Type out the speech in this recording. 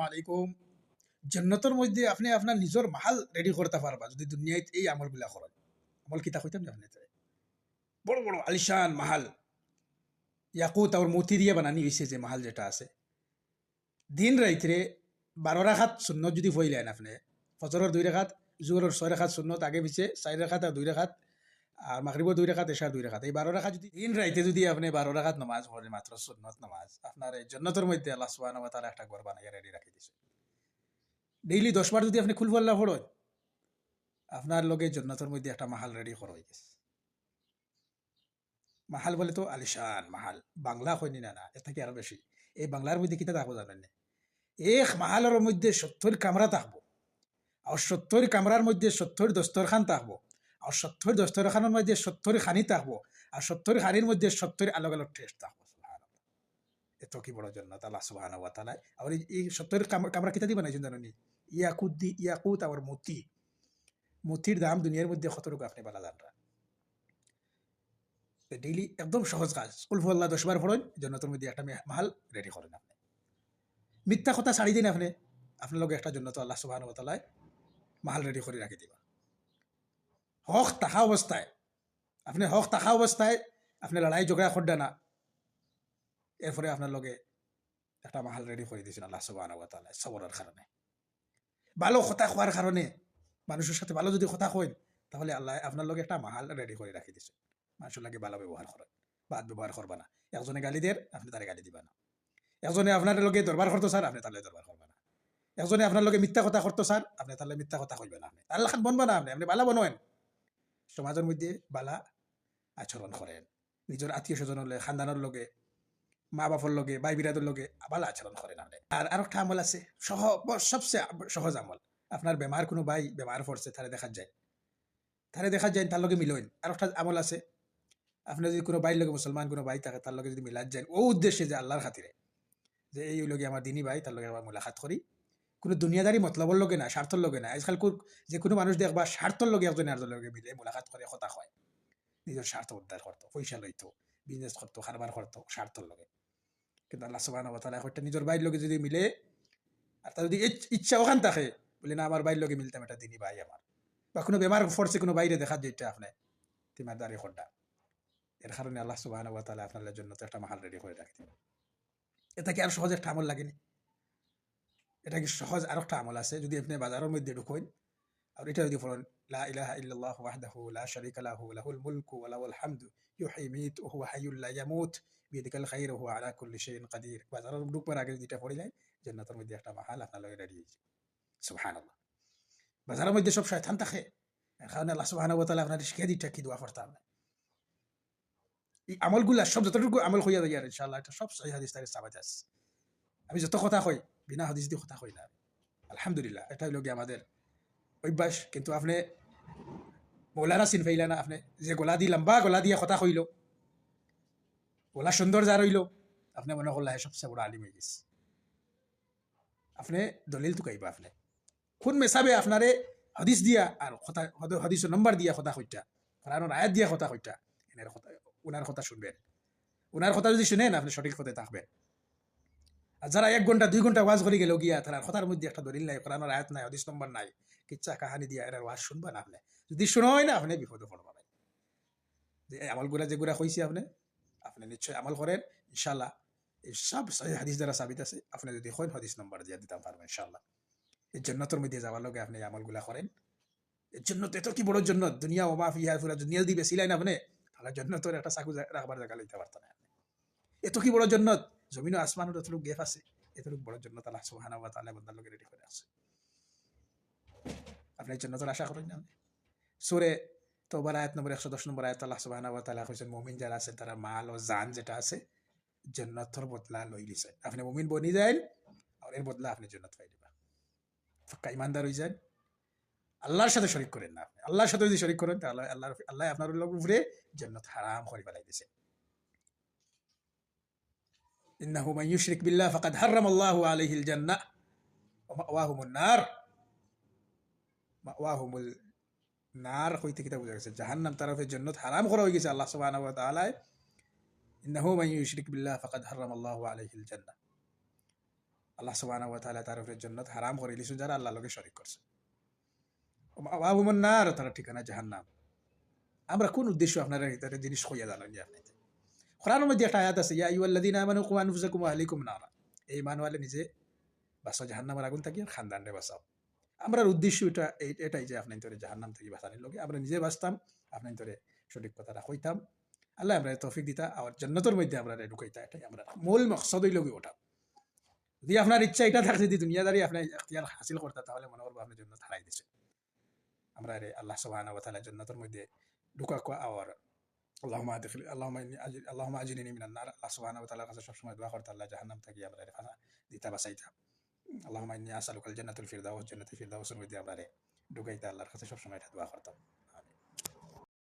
আলাইকুম। জান্নাতের মধ্যে আপনি আপনার নিজের মাহাল রেডি করতে পারবা যদি দুনিয়ায় এই আমলগুলা করেন। আমল কিতা কইতাম আপনি বড় বড় আলিশান মাহাল ইয়াকুত আর মতি দিয়ে বানানি হয়েছে যে মাহাল যেটা আছে দিন রাইতে 12 রাকাত সুন্নত যদি পড়লেন আপনি ফজরের 2 রাকাত জোহরের 6 রাকাত সুন্নত আগে পিছে 4 রাকাত আর 2 রাকাত আর মাগরিবের 2 রাকাত এশার 2 রাকাত এই 12 রাকাত যদি দিন রাইতে যদি আপনি 12 রাকাত নামাজ পড়েন মাত্র সুন্নত নামাজ আপনার এই জান্নাতের মধ্যে আল্লাহ সুবহানাহু ওয়া তাআলা একটা ঘর বানাইয়া রেডি রাখি দিয়েছে। ডেইলি 10 বার যদি আপনি খুলফাল্লাহ পড়েন আপনার লগে জান্নাতের মধ্যে একটা মাহাল রেডি করা হয়ে গেছে। মাহাল বলে তো আলিশান মাহাল বাংলা হয়নি না না এর থেকে আরো বেশি এই বাংলার মধ্যে কিতা থাকবো জানেন না এক মাহালের মধ্যে 70 কামরা থাকবো আর 70 কামরার মধ্যে 70 দস্তরখান থাকবো আর 70 দস্তরখানের মধ্যে 70 খানি থাকবো আর 70 খানির মধ্যে 70 আলাদা আলাদা টেস্ট থাকবো। এত কি বড় জান্নাত আল্লাহ সুবহানাহু ওয়া তাআলা আর এই 70 কামরা কিতা দিয়ে বানাইছেন জানেন ইয়াকুত আর মতির দাম দুনিয়ার মধ্যে কত টাকা আপনি বলা জানরা ডেইলি একদম সহজ কাজ কুলফুল্লাহ 10 বার পড়েন জান্নাতের মধ্যে একটা মাহাল রেডি করেন আপনি মিথ্যা কথা ছাড়ি দিন আপনি আপনার লগে একটা জান্নাত আল্লাহ সুবহানাহু ওয়া তাআলা মাহাল রেডি করে রাখি দিবা। হক তাহা অবস্থায় আপনি লড়াই ঝগড়া করডা না এরপরে আপনার লগে একটা মাহাল রেডি করে দিয়েছেন আল্লাহ সুবহানাহু ওয়া তাআলা সবরের কারণে ভালো কথা হওয়ার কারণে মানুষের সাথে ভালো যদি কথা কইন তাহলে আল্লাহ আপনার লগে একটা মাহাল রেডি করে রাখি দিয়েছে। মানুষের লাগে ভালো ব্যবহার করেন বাদ ব্যবহার করবা না একজনে গালি দেন আপনি তারে গালি দিবা না একজনে আপনার লগে দরবার করতো স্যার আপনি তাহলে দরবার করবা না একজনে আপনার লগে মিথ্যা কথা করতো স্যার আপনি তাহলে মিথ্যা কথা কইবেন না আপনি আল্লাহ খান বনবা না আপনি বালা বনেন সমাজের মধ্যে বালা আচরণ করেন নিজের আত্মীয় স্বজনের লগে খানদানের লগে মা বাপর লগে ভাই বিরাদের লগে ভালো আচরণ করেন আপনি। আর একটা আমল আছে সবচেয়ে সহজ আমল আপনার বেমার কোনো ভাই বেমার পড়ছে তারে দেখা যায় তার লগে মিলইন। আর একটা আমল আছে আপনার যদি কোনো ভাইয়ের লগে মুসলমান কোনো ভাই থাকে তার লগে যদি মিলাদ যায় ও উদ্দেশ্যে যে আল্লাহর খাতিরে যে এই লগে আমার দিনী ভাই তার লগে আমার মুলাকাত করি কোনো দুনিয়াদারি মতলবর লগে না স্বার্থর লগে না আজকাল যে কোনো মানুষ দেখবা স্বার্থর লগে একজন আর লগে মিলে মুলাকাত করে কথা হয় নিজের স্বার্থ উদ্ধার করতো পয়সা লইতো বিজনেস করতো কারবার করতো স্বার্থর লগে কিন্তু আল্লাহ সুবহানাহু ওয়া তাআলা একটা নিজের ভাইয়ের লগে যদি মিলে আর তার যদি ইচ্ছা ওখান থাকে বলে না আমার ভাইয়ের লগে মিলতাম এটা দিনী ভাই আমার বা কোনো বেমার ফোর্সে কোনো বাইরে দেখা যেটা আপনি তিমারদারি করডা এর কারণে আল্লাহ সুবহানাহু ওয়া তাআলা আপনার জন্য তো একটা মাহাল রেডি করে রাখতে এটা কি আর সহজ একটা আমল লাগেনি এটা কি সহজ আর একটা আমল আছে যদি আপনি বাজারের মধ্যে ঢুকেন আর এটা যদি পড়েন লা ইলাহা ইল্লাল্লাহু ওয়াহদাহু লা শারীকা লাহু লাহুল মুলকু ওয়া লাহুল হামদু ইউহয়ী ওয়া হুয়া হাইয়্যুল লা ইয়ামুত বিয়াদিকাল খায়রু ওয়া হুয়া আলা কুল্লি শাইইন কাদির বাজারের ঢুকবার আগে যেটা পড়ে যায় জান্নাতের মধ্যে একটা মাহাল আপনার লগে রেডি হয়েছে। সুবহানাল্লাহ বাজারের মধ্যে সব শয়তান থাকে কারণ আল্লাহ সুবহানাহু ওয়া তাআলা আপনার শিখিয়ে দিটা কি দোয়া করতে হবে এই আমলগুলা সব যতটুকু আমল হইয়া যায় আর ইনশাআল্লাহ এটা সব সহিহ হাদিস থেকে সাবাত আছে। আমি যত কথা কই বিনা হাদিস দিয়ে কথা কই না আলহামদুলিল্লাহ এটা হইল গিয়ে আমাদের অভ্যাস। কিন্তু আপনি মৌলানা চিন পাইলা না আপনি যে গলা দি লম্বা গলা দিয়ে কথা কইল গলা সুন্দর যা রইল আপনি মনে করলা সবচেয়ে বড় আলিম হয়ে গেছে। আপনি দলিল টুকাইবা আপনি কোন মেসাবে আপনারে হাদিস দিয়া আর কথা হাদিসের নম্বর দিয়া কথা কইটা কোরআনের আয়াত দিয়া কথা কইটা এনার কথা ওনার কথা শুনবেন ওনার কথা যদি শুনেন আপনি সঠিক পথে থাকবেন। আর যারা 1 ঘন্টা 2 ঘন্টা ওয়াজ করে গেল গিয়া তার কথার মধ্যে একটা দলিল নাই কোরআনের আয়াত নাই হাদিস নম্বর নাই কিচ্ছা কাহানি দিয়া এর ওয়াজ শুনবেন আপনি যদি শুনোই না আপনি বিপদে পড়বেন। যে আমলগুলা যেগুলা কইছি আপনি নিশ্চয় আমল করেন ইনশাআল্লাহ এই সব সহিহ হাদিস দ্বারা সাবিত আছে। আপনি যদি কইন হাদিস নম্বর দিয়া দিতে পারবেন ইনশাআল্লাহ। এই জান্নাতের মধ্যে যাওয়ার লগে আপনি আমলগুলা করেন এই জান্নাত এত কি বড় জান্নাত দুনিয়া ওয়া মা ফিহা পুরা দুনিয়া দিবে সিলাই না আপনি তাহলে জান্নাতের একটা চাকু রাখবার জায়গা লইতে পারতেন না আপনি। এত কি বড় জান্নাত জমিন ও আসমানের এতটুকু গ্যাপ আছে এতটুকু বড় জান্নাত আল্লাহ সুবহানাহু ওয়া তাআলা বান্দার লগে রেডি করে আছে। আপনি জান্নাতের আশা করেন না সূরা তওবার আয়াত নম্বর 110 নম্বর আয়াত আল্লাহ সুবহানাহু ওয়া তাআলা কইছেন মুমিন যারা আছে তারা মাল ও জান যেটা আছে জান্নাতের বদলা লই লিছে। আপনি মুমিন বনি যান আর এর বদলা আপনি জান্নাত পাই দিবা পাক্কা ইমানদার হই যান আল্লাহর সাথে শরীক করেন না আপনি আল্লাহর সাথে যদি শরীক করেন তাহলে আল্লাহ আপনার উপরে জান্নাত হারাম করে ফেলাই দিয়েছে। ইন্নাহু মান ইউশরিক বিল্লাহ ফাকাদ হারামাল্লাহু আলাইহিল জান্নাহ ওয়া মাওয়াহুমুন নার হইতে কিতা বুঝা গেছে জাহান্নাম তারফে জান্নাত হারাম করা হয়ে গেছে আল্লাহ সুবহানাহু ওয়া তাআলা ইন্নাহু মান ইউশরিক বিল্লাহ ফাকাদ হারামাল্লাহু আলাইহিল জান্নাহ আল্লাহ সুবহানাহু ওয়া তাআলা তার উপরে জান্নাত হারাম করে দিয়েছেন যারা আল্লাহর লগে শরীক করছে। ওয়াহুমুন নার, তারা ঠিকানা জাহান্নাম। আমরা কোন উদ্দেশ্য আপনারা এটা জিনিস কইয়া জানেন আপনি? কোরআনের মধ্যে একটা আয়াত আছে, ইয়া আইয়ুহাল্লাযীনা আমানু কু আনফুসাকুম ওয়া আহলিকুম নারা। এই ঈমানওয়ালা নিজে বাঁচাও জাহান্নামের আগুন থেকে, খানদানরে বাঁচাও। আমরার উদ্দেশ্য এটাই যে আপনি তোরে জাহান্নাম থেকে বাঁচানোর লগে আমরা নিজে বাঁচতাম, আপনি তোরে সঠিক কথাটা কইতাম। আল্লাহ আমরা তৌফিক দিতা আর জান্নাতের মধ্যে আমরা ঢুকাইতা, এটাই আমরা মূল মকসদই লগে ওটা। যদি আপনার ইচ্ছা এটা থাকে, যদি দুনিয়াদারি আপনি ইখতিয়ার হাসিল করতা, তাহলে মনে করবো আপনি জান্নাত হারাই দিছে। আমরা আল্লাহ সুবহানাহু ওয়া তাআলা জান্নাতের মধ্যে ঢুকা আর আল্লাহুম্মা আদখিল আল্লাহুম্মা আজরিনি মিনান নার। আল্লাহ সুবহানাহু ওয়া তাআলার কাছে সবসময় দোয়া করতে, আল্লাহ জাহান্নাম থেকে আমরা দিতা বাঁচাইতা। আল্লাহুম্মা ইন্নী আসআলুকাল জান্নাতুল ফিরদাউস, জান্নাতুল ফিরদাউসের মধ্যে আমরা ঢুকাইতা, আল্লাহর কাছে সবসময় এটা দোয়া করতাম।